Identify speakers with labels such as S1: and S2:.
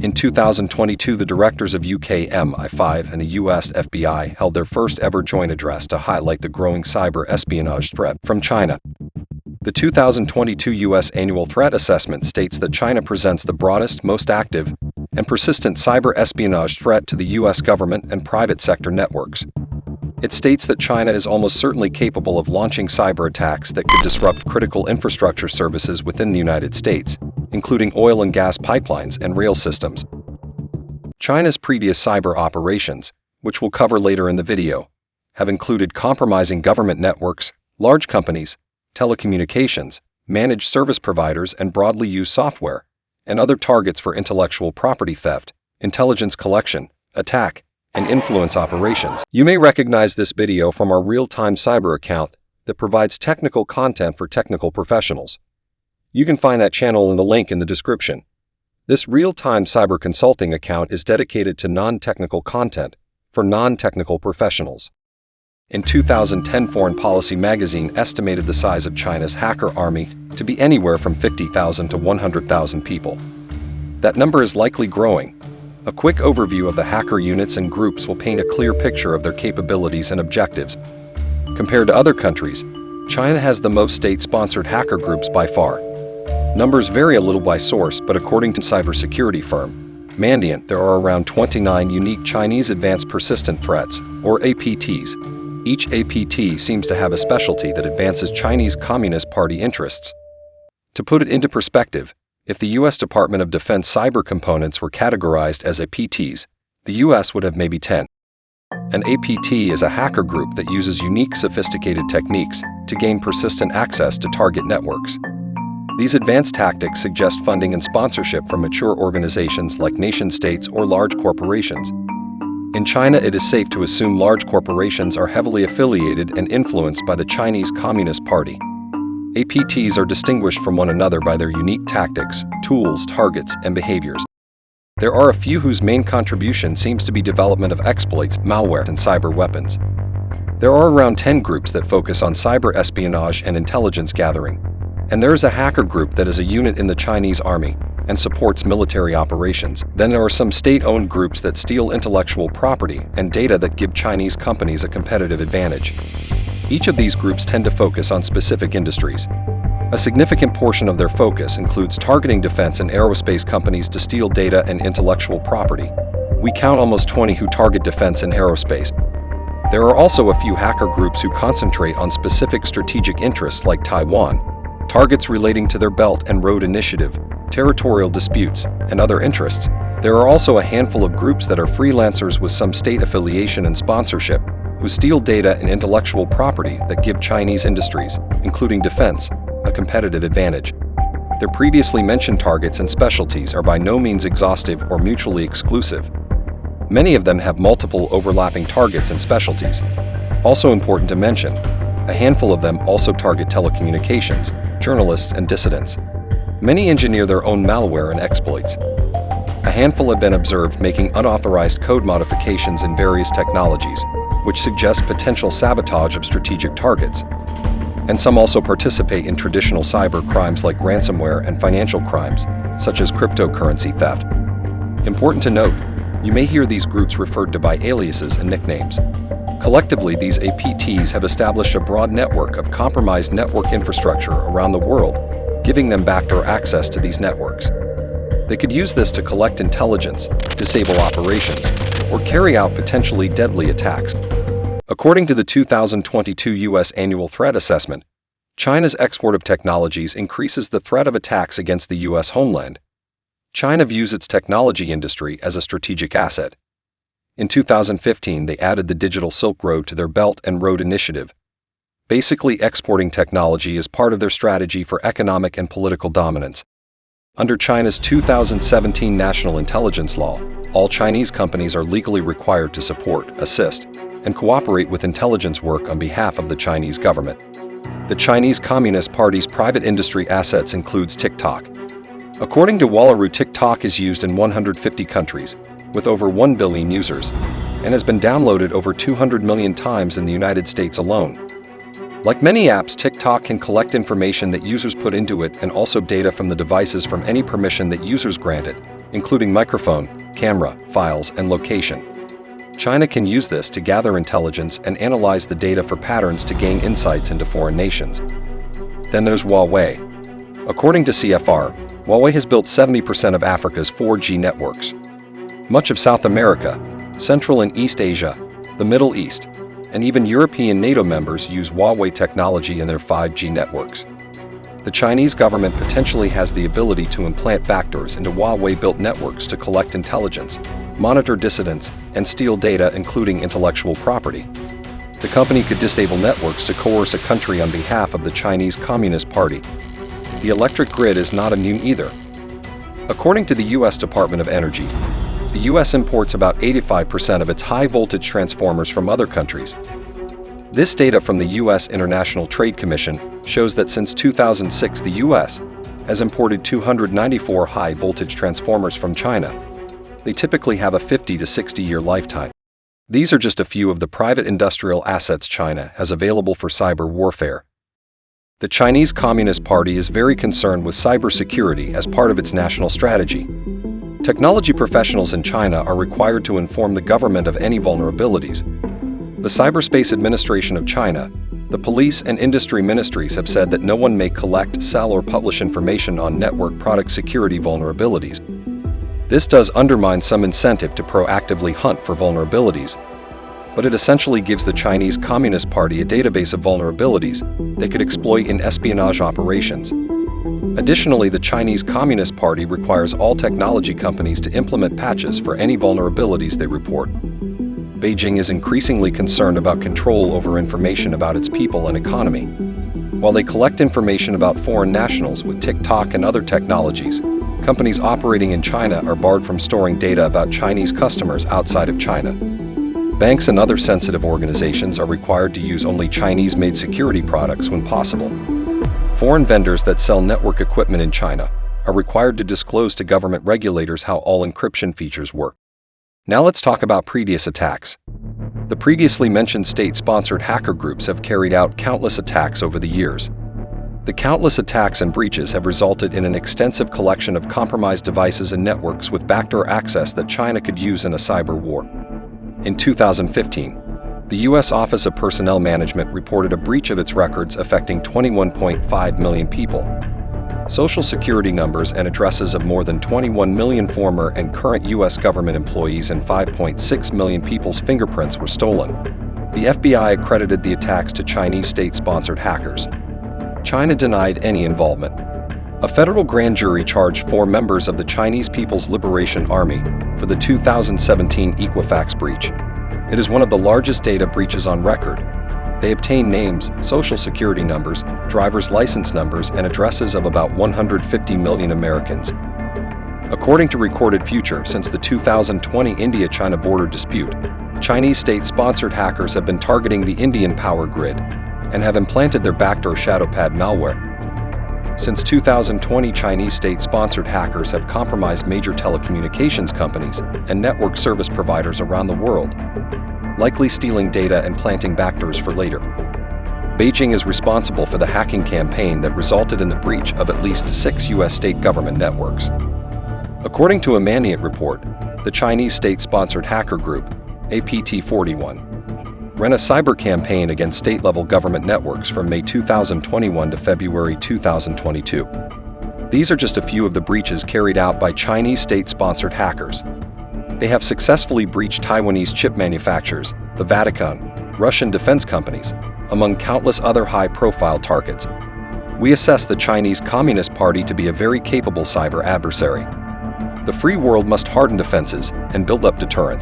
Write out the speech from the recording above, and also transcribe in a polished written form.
S1: In 2022, the directors of UK MI5 and the US FBI held their first ever joint address to highlight the growing cyber espionage threat from China. The 2022 U.S. Annual Threat Assessment states that China presents the broadest, most active, and persistent cyber espionage threat to the U.S. government and private sector networks. It states that China is almost certainly capable of launching cyber attacks that could disrupt critical infrastructure services within the United States, including oil and gas pipelines and rail systems. China's previous cyber operations, which we'll cover later in the video, have included compromising government networks, large companies, telecommunications, managed service providers and broadly used software, and other targets for intellectual property theft, intelligence collection, attack, and influence operations. You may recognize this video from our real-time cyber account that provides technical content for technical professionals. You can find that channel in the link in the description. This real-time cyber consulting account is dedicated to non-technical content for non-technical professionals. In 2010, Foreign Policy magazine estimated the size of China's hacker army to be anywhere from 50,000 to 100,000 people. That number is likely growing. A quick overview of the hacker units and groups will paint a clear picture of their capabilities and objectives. Compared to other countries, China has the most state-sponsored hacker groups by far. Numbers vary a little by source, but according to cybersecurity firm Mandiant, there are around 29 unique Chinese Advanced Persistent Threats, or APTs. Each APT seems to have a specialty that advances Chinese Communist Party interests. To put it into perspective, if the U.S. Department of Defense cyber components were categorized as APTs, the U.S. would have maybe 10. An APT is a hacker group that uses unique, sophisticated techniques to gain persistent access to target networks. These advanced tactics suggest funding and sponsorship from mature organizations like nation-states or large corporations. In China, it is safe to assume large corporations are heavily affiliated and influenced by the Chinese Communist Party. APTs are distinguished from one another by their unique tactics, tools, targets, and behaviors. There are a few whose main contribution seems to be development of exploits, malware, and cyber weapons. There are around 10 groups that focus on cyber espionage and intelligence gathering. And there is a hacker group that is a unit in the Chinese army and supports military operations. Then there are some state-owned groups that steal intellectual property and data that give Chinese companies a competitive advantage. Each of these groups tend to focus on specific industries. A significant portion of their focus includes targeting defense and aerospace companies to steal data and intellectual property. We count almost 20 who target defense and aerospace. There are also a few hacker groups who concentrate on specific strategic interests like Taiwan, targets relating to their Belt and Road Initiative, territorial disputes, and other interests. There are also a handful of groups that are freelancers with some state affiliation and sponsorship, who steal data and intellectual property that give Chinese industries, including defense, a competitive advantage. Their previously mentioned targets and specialties are by no means exhaustive or mutually exclusive. Many of them have multiple overlapping targets and specialties. Also important to mention, a handful of them also target telecommunications, journalists, and dissidents. Many engineer their own malware and exploits. A handful have been observed making unauthorized code modifications in various technologies, which suggests potential sabotage of strategic targets. And some also participate in traditional cyber crimes like ransomware and financial crimes, such as cryptocurrency theft. Important to note, you may hear these groups referred to by aliases and nicknames. Collectively, these APTs have established a broad network of compromised network infrastructure around the world, giving them backdoor access to these networks. They could use this to collect intelligence, disable operations, or carry out potentially deadly attacks. According to the 2022 U.S. Annual Threat Assessment, China's export of technologies increases the threat of attacks against the U.S. homeland. China views its technology industry as a strategic asset. In 2015, they added the Digital Silk Road to their Belt and Road Initiative. Basically, exporting technology is part of their strategy for economic and political dominance. Under China's 2017 National Intelligence Law, all Chinese companies are legally required to support, assist, and cooperate with intelligence work on behalf of the Chinese government. The Chinese Communist Party's private industry assets includes TikTok. According to Wallaroo, TikTok is used in 150 countries, with over 1 billion users, and has been downloaded over 200 million times in the United States alone. Like many apps, TikTok can collect information that users put into it and also data from the devices from any permission that users grant it, including microphone, camera, files, and location. China can use this to gather intelligence and analyze the data for patterns to gain insights into foreign nations. Then there's Huawei. According to CFR, Huawei has built 70% of Africa's 4G networks. Much of South America, Central and East Asia, the Middle East, and even European NATO members use Huawei technology in their 5G networks. The Chinese government potentially has the ability to implant backdoors into Huawei-built networks to collect intelligence, monitor dissidents, and steal data, including intellectual property. The company could disable networks to coerce a country on behalf of the Chinese Communist Party. The electric grid is not immune either. According to the U.S. Department of Energy, the U.S. imports about 85% of its high-voltage transformers from other countries. This data from the U.S. International Trade Commission shows that since 2006 the U.S. has imported 294 high-voltage transformers from China. They typically have a 50 to 60-year lifetime. These are just a few of the private industrial assets China has available for cyber warfare. The Chinese Communist Party is very concerned with cybersecurity as part of its national strategy. Technology professionals in China are required to inform the government of any vulnerabilities. The Cyberspace Administration of China, the police and industry ministries have said that no one may collect, sell, or publish information on network product security vulnerabilities. This does undermine some incentive to proactively hunt for vulnerabilities, but it essentially gives the Chinese Communist Party a database of vulnerabilities they could exploit in espionage operations. Additionally, the Chinese Communist Party requires all technology companies to implement patches for any vulnerabilities they report. Beijing is increasingly concerned about control over information about its people and economy. While they collect information about foreign nationals with TikTok and other technologies, companies operating in China are barred from storing data about Chinese customers outside of China. Banks and other sensitive organizations are required to use only Chinese-made security products when possible. Foreign vendors that sell network equipment in China are required to disclose to government regulators how all encryption features work. Now let's talk about previous attacks. The previously mentioned state-sponsored hacker groups have carried out countless attacks over the years. The countless attacks and breaches have resulted in an extensive collection of compromised devices and networks with backdoor access that China could use in a cyber war. In 2015, the U.S. Office of Personnel Management reported a breach of its records affecting 21.5 million people. Social security numbers and addresses of more than 21 million former and current U.S. government employees and 5.6 million people's fingerprints were stolen. The FBI accredited the attacks to Chinese state-sponsored hackers. China denied any involvement. A federal grand jury charged 4 members of the Chinese People's Liberation Army for the 2017 Equifax breach. It is one of the largest data breaches on record. They obtained names, social security numbers, driver's license numbers, and addresses of about 150 million Americans. According to Recorded Future, since the 2020 India-China border dispute, Chinese state-sponsored hackers have been targeting the Indian power grid and have implanted their backdoor shadowpad malware. Since 2020, Chinese state-sponsored hackers have compromised major telecommunications companies and network service providers around the world, likely stealing data and planting backdoors for later. Beijing is responsible for the hacking campaign that resulted in the breach of at least 6 U.S. state government networks. According to a Mandiant report, the Chinese state-sponsored hacker group, APT41, ran a cyber campaign against state-level government networks from May 2021 to February 2022. These are just a few of the breaches carried out by Chinese state-sponsored hackers. They have successfully breached Taiwanese chip manufacturers, the Vatican, Russian defense companies, among countless other high-profile targets. We assess the Chinese Communist Party to be a very capable cyber adversary. The free world must harden defenses and build up deterrence.